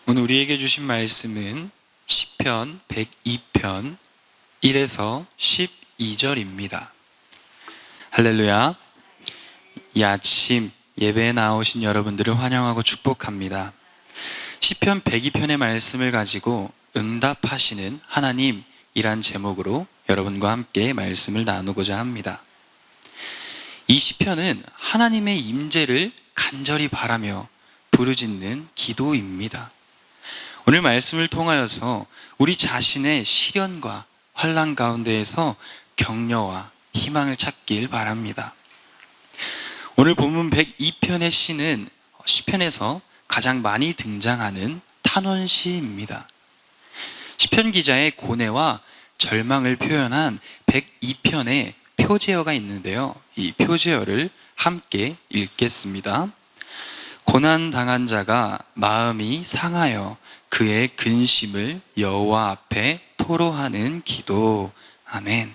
오늘 우리에게 주신 말씀은 시편 102편 1에서 12절입니다. 할렐루야. 이 아침 예배에 나오신 여러분들을 환영하고 축복합니다. 시편 102편의 말씀을 가지고 응답하시는 하나님이란 제목으로 여러분과 함께 말씀을 나누고자 합니다. 이 시편은 하나님의 임재를 간절히 바라며 부르짖는 기도입니다. 오늘 말씀을 통하여서 우리 자신의 시련과 환난 가운데에서 격려와 희망을 찾길 바랍니다. 오늘 본문 102편의 시는 시편에서 가장 많이 등장하는 탄원시입니다. 시편 기자의 고뇌와 절망을 표현한 102편의 표제어가 있는데요. 이 표제어를 함께 읽겠습니다. 고난당한 자가 마음이 상하여 그의 근심을 여호와 앞에 토로하는 기도. 아멘.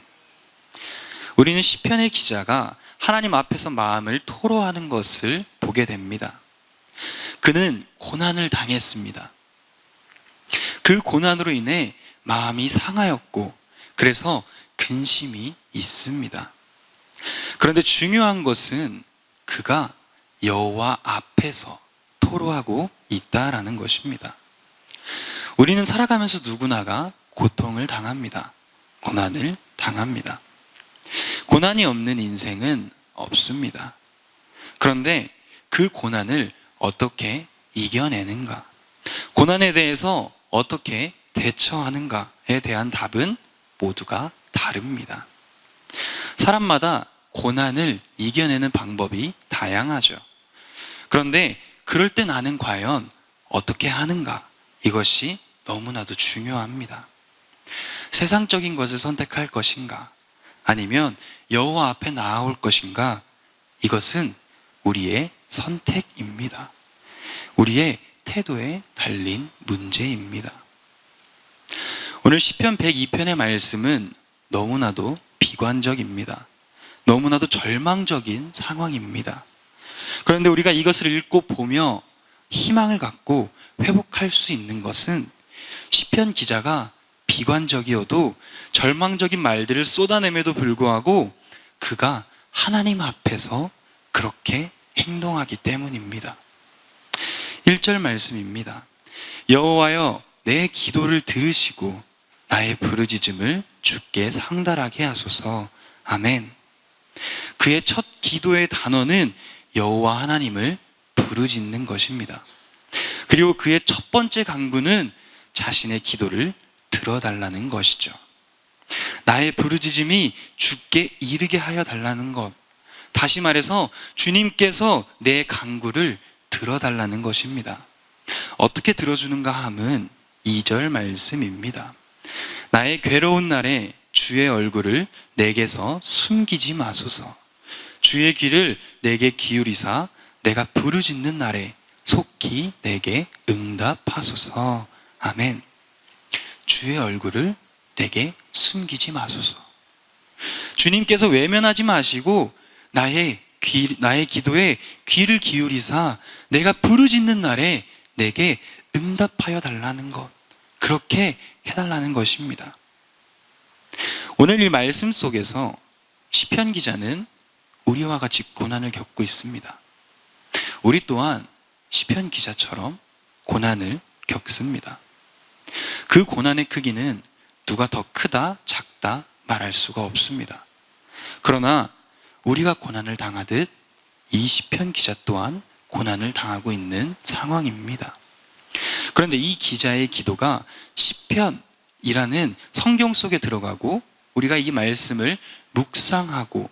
우리는 시편의 기자가 하나님 앞에서 마음을 토로하는 것을 보게 됩니다. 그는 고난을 당했습니다. 그 고난으로 인해 마음이 상하였고 그래서 근심이 있습니다. 그런데 중요한 것은 그가 여호와 앞에서 토로하고 있다라는 것입니다. 우리는 살아가면서 누구나가 고통을 당합니다. 고난을 당합니다. 고난이 없는 인생은 없습니다. 그런데 그 고난을 어떻게 이겨내는가? 고난에 대해서 어떻게 대처하는가에 대한 답은 모두가 다릅니다. 사람마다 고난을 이겨내는 방법이 다양하죠. 그런데 그럴 때 나는 과연 어떻게 하는가? 이것이 너무나도 중요합니다. 세상적인 것을 선택할 것인가? 아니면 여호와 앞에 나아올 것인가? 이것은 우리의 선택입니다. 우리의 태도에 달린 문제입니다. 오늘 시편 102편의 말씀은 너무나도 비관적입니다. 너무나도 절망적인 상황입니다. 그런데 우리가 이것을 읽고 보며 희망을 갖고 회복할 수 있는 것은 시편 기자가 비관적이어도 절망적인 말들을 쏟아냄에도 불구하고 그가 하나님 앞에서 그렇게 행동하기 때문입니다. 1절 말씀입니다. 여호와여 내 기도를 들으시고 나의 부르짖음을 주께 상달하게 하소서. 아멘. 그의 첫 기도의 단어는 여호와 하나님을 부르짖는 것입니다. 그리고 그의 첫 번째 간구는 자신의 기도를 들어달라는 것이죠. 나의 부르짖음이 주께 이르게 하여 달라는 것. 다시 말해서 주님께서 내 간구를 들어달라는 것입니다. 어떻게 들어주는가 함은 2절 말씀입니다. 나의 괴로운 날에 주의 얼굴을 내게서 숨기지 마소서. 주의 귀를 내게 기울이사 내가 부르짖는 날에 속히 내게 응답하소서. 아멘. 주의 얼굴을 내게 숨기지 마소서. 주님께서 외면하지 마시고 나의 기도에 귀를 기울이사 내가 부르짖는 날에 내게 응답하여 달라는 것. 그렇게 해달라는 것입니다. 오늘 이 말씀 속에서 시편 기자는 우리와 같이 고난을 겪고 있습니다. 우리 또한 시편 기자처럼 고난을 겪습니다. 그 고난의 크기는 누가 더 크다, 작다 말할 수가 없습니다. 그러나 우리가 고난을 당하듯 이 시편 기자 또한 고난을 당하고 있는 상황입니다. 그런데 이 기자의 기도가 시편이라는 성경 속에 들어가고 우리가 이 말씀을 묵상하고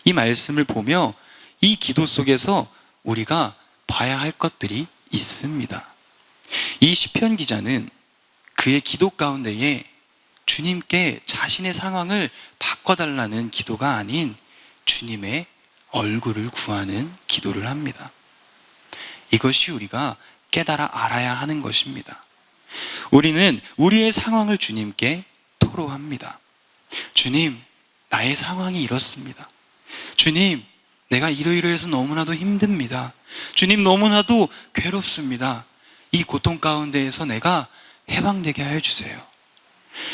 이 말씀을 보며 이 기도 속에서 우리가 봐야 할 것들이 있습니다. 이 시편 기자는 그의 기도 가운데에 주님께 자신의 상황을 바꿔달라는 기도가 아닌 주님의 얼굴을 구하는 기도를 합니다. 이것이 우리가 깨달아 알아야 하는 것입니다. 우리는 우리의 상황을 주님께 토로합니다. 주님, 나의 상황이 이렇습니다. 주님, 내가 이러이러해서 너무나도 힘듭니다. 주님, 너무나도 괴롭습니다. 이 고통 가운데에서 내가 해방되게 하여 주세요.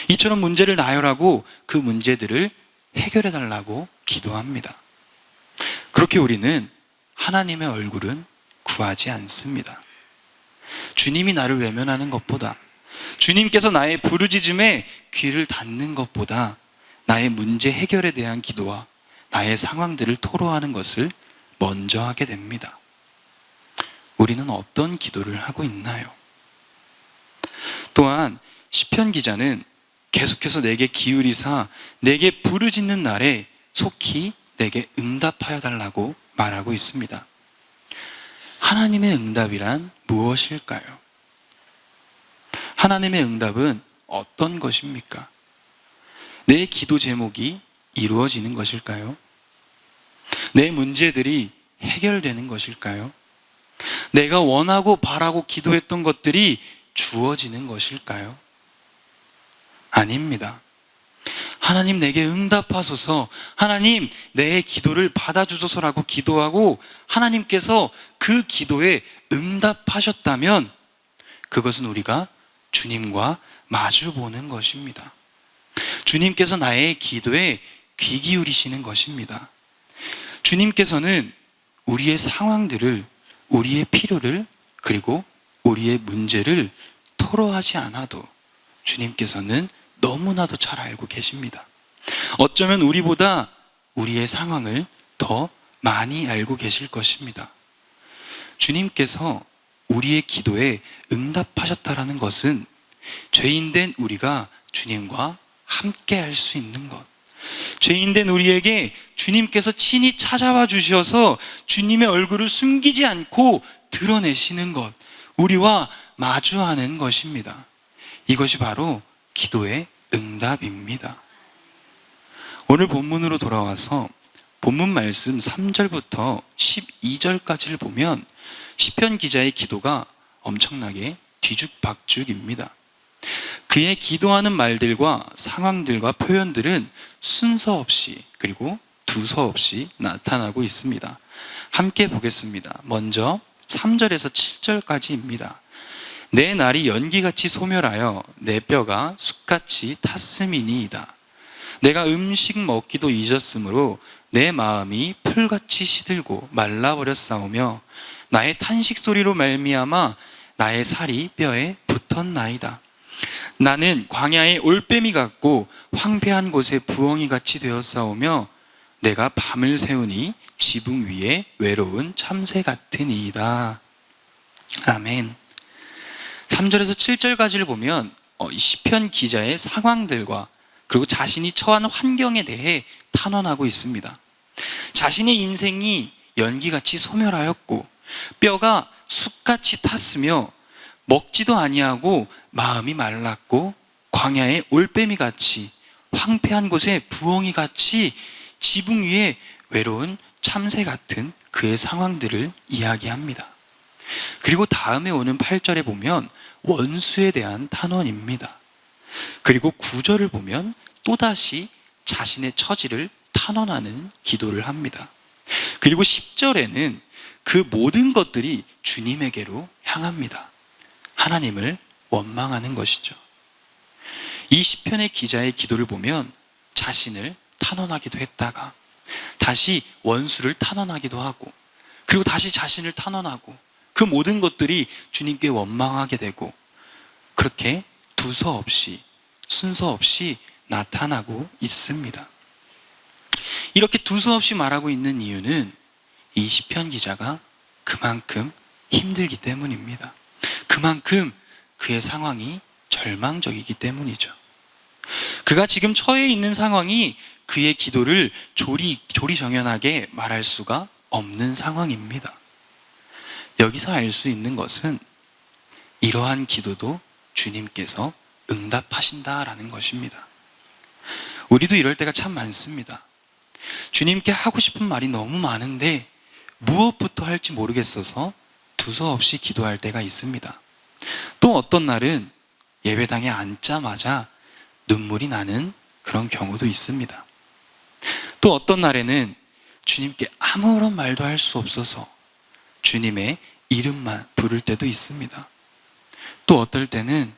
이처럼 문제를 나열하고 그 문제들을 해결해 달라고 기도합니다. 그렇게 우리는 하나님의 얼굴은 구하지 않습니다. 주님이 나를 외면하는 것보다, 주님께서 나의 부르짖음에 귀를 닫는 것보다 나의 문제 해결에 대한 기도와 나의 상황들을 토로하는 것을 먼저 하게 됩니다. 우리는 어떤 기도를 하고 있나요? 또한 시편 기자는 계속해서 내게 기울이사 내게 부르짖는 날에 속히 내게 응답하여 달라고 말하고 있습니다. 하나님의 응답이란 무엇일까요? 하나님의 응답은 어떤 것입니까? 내 기도 제목이 이루어지는 것일까요? 내 문제들이 해결되는 것일까요? 내가 원하고 바라고 기도했던 것들이 주어지는 것일까요? 아닙니다. 하나님 내게 응답하소서, 하나님 내 기도를 받아주소서라고 기도하고 하나님께서 그 기도에 응답하셨다면 그것은 우리가 주님과 마주보는 것입니다. 주님께서 나의 기도에 귀 기울이시는 것입니다. 주님께서는 우리의 상황들을, 우리의 필요를, 그리고 우리의 문제를 토로하지 않아도 주님께서는 너무나도 잘 알고 계십니다. 어쩌면 우리보다 우리의 상황을 더 많이 알고 계실 것입니다. 주님께서 우리의 기도에 응답하셨다라는 것은 죄인된 우리가 주님과 함께 할 수 있는 것, 죄인된 우리에게 주님께서 친히 찾아와 주셔서 주님의 얼굴을 숨기지 않고 드러내시는 것, 우리와 마주하는 것입니다. 이것이 바로 기도의 응답입니다. 오늘 본문으로 돌아와서 본문 말씀 3절부터 12절까지를 보면 시편 기자의 기도가 엄청나게 뒤죽박죽입니다. 그의 기도하는 말들과 상황들과 표현들은 순서 없이, 그리고 두서 없이 나타나고 있습니다. 함께 보겠습니다. 먼저 3절에서 7절까지입니다. 내 날이 연기같이 소멸하여 내 뼈가 숯같이 탔음이니이다. 내가 음식 먹기도 잊었으므로 내 마음이 풀같이 시들고 말라버렸사오며 나의 탄식 소리로 말미암아 나의 살이 뼈에 붙었나이다. 나는 광야의 올빼미 같고 황폐한 곳에 부엉이 같이 되었사오며 내가 밤을 새우니 지붕 위에 외로운 참새 같으니이다. 아멘. 3절에서 7절까지를 보면 시편 기자의 상황들과 그리고 자신이 처한 환경에 대해 탄원하고 있습니다. 자신의 인생이 연기같이 소멸하였고 뼈가 숯같이 탔으며 먹지도 아니하고 마음이 말랐고 광야의 올빼미같이 황폐한 곳에 부엉이같이 지붕 위에 외로운 참새 같은 그의 상황들을 이야기합니다. 그리고 다음에 오는 8절에 보면 원수에 대한 탄원입니다. 그리고 9절을 보면 또다시 자신의 처지를 탄원하는 기도를 합니다. 그리고 10절에는 그 모든 것들이 주님에게로 향합니다. 하나님을 원망하는 것이죠. 이 시편의 기자의 기도를 보면 자신을 탄원하기도 했다가 다시 원수를 탄원하기도 하고 그리고 다시 자신을 탄원하고 그 모든 것들이 주님께 원망하게 되고 그렇게 두서 없이 순서 없이 나타나고 있습니다. 이렇게 두서 없이 말하고 있는 이유는 이 시편 기자가 그만큼 힘들기 때문입니다. 그만큼 그의 상황이 절망적이기 때문이죠. 그가 지금 처해 있는 상황이 그의 기도를 조리정연하게 말할 수가 없는 상황입니다. 여기서 알 수 있는 것은 이러한 기도도 주님께서 응답하신다라는 것입니다. 우리도 이럴 때가 참 많습니다. 주님께 하고 싶은 말이 너무 많은데 무엇부터 할지 모르겠어서 두서없이 기도할 때가 있습니다. 또 어떤 날은 예배당에 앉자마자 눈물이 나는 그런 경우도 있습니다. 또 어떤 날에는 주님께 아무런 말도 할 수 없어서 주님의 이름만 부를 때도 있습니다. 또 어떨 때는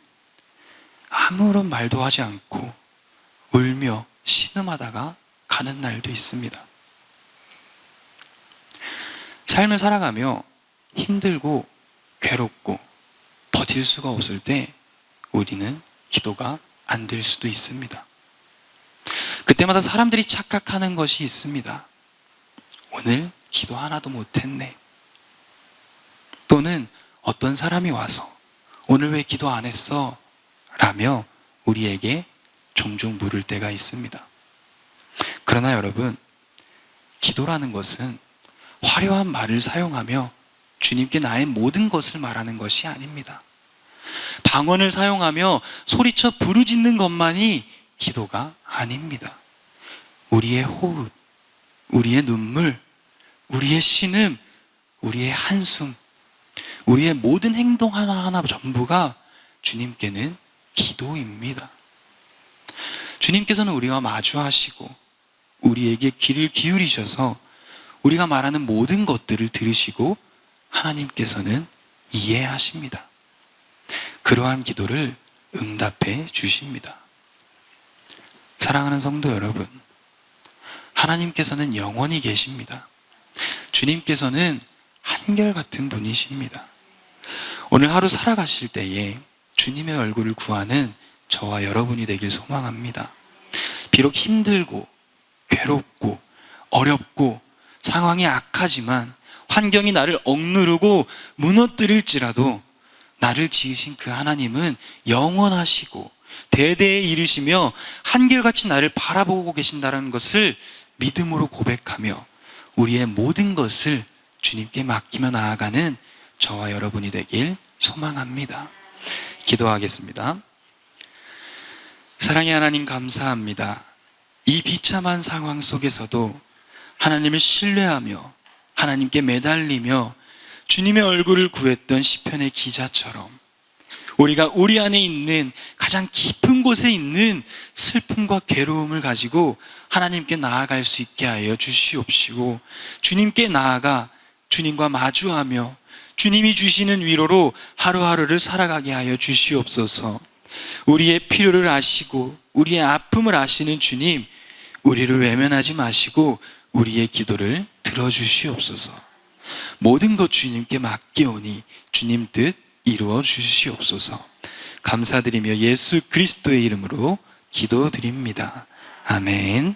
아무런 말도 하지 않고 울며 신음하다가 가는 날도 있습니다. 삶을 살아가며 힘들고 괴롭고 버틸 수가 없을 때 우리는 기도가 안 될 수도 있습니다. 그때마다 사람들이 착각하는 것이 있습니다. 오늘 기도 하나도 못했네. 또는 어떤 사람이 와서 오늘 왜 기도 안 했어? 라며 우리에게 종종 물을 때가 있습니다. 그러나 여러분, 기도라는 것은 화려한 말을 사용하며 주님께 나의 모든 것을 말하는 것이 아닙니다. 방언을 사용하며 소리쳐 부르짖는 것만이 기도가 아닙니다. 우리의 호흡, 우리의 눈물, 우리의 신음, 우리의 한숨, 우리의 모든 행동 하나하나 전부가 주님께는 기도입니다. 주님께서는 우리와 마주하시고 우리에게 귀를 기울이셔서 우리가 말하는 모든 것들을 들으시고 하나님께서는 이해하십니다. 그러한 기도를 응답해 주십니다. 사랑하는 성도 여러분, 하나님께서는 영원히 계십니다. 주님께서는 한결같은 분이십니다. 오늘 하루 살아가실 때에 주님의 얼굴을 구하는 저와 여러분이 되길 소망합니다. 비록 힘들고 괴롭고 어렵고 상황이 악하지만 환경이 나를 억누르고 무너뜨릴지라도 나를 지으신 그 하나님은 영원하시고 대대에 이르시며 한결같이 나를 바라보고 계신다는 것을 믿음으로 고백하며 우리의 모든 것을 주님께 맡기며 나아가는 저와 여러분이 되길 소망합니다. 기도하겠습니다. 사랑의 하나님, 감사합니다. 이 비참한 상황 속에서도 하나님을 신뢰하며 하나님께 매달리며 주님의 얼굴을 구했던 시편의 기자처럼 우리가 우리 안에 있는 가장 깊은 곳에 있는 슬픔과 괴로움을 가지고 하나님께 나아갈 수 있게 하여 주시옵시고, 주님께 나아가 주님과 마주하며 주님이 주시는 위로로 하루하루를 살아가게 하여 주시옵소서. 우리의 필요를 아시고 우리의 아픔을 아시는 주님, 우리를 외면하지 마시고 우리의 기도를 들어주시옵소서. 모든 것 주님께 맡기오니 주님 뜻 이루어 주시옵소서. 감사드리며 예수 그리스도의 이름으로 기도드립니다. 아멘.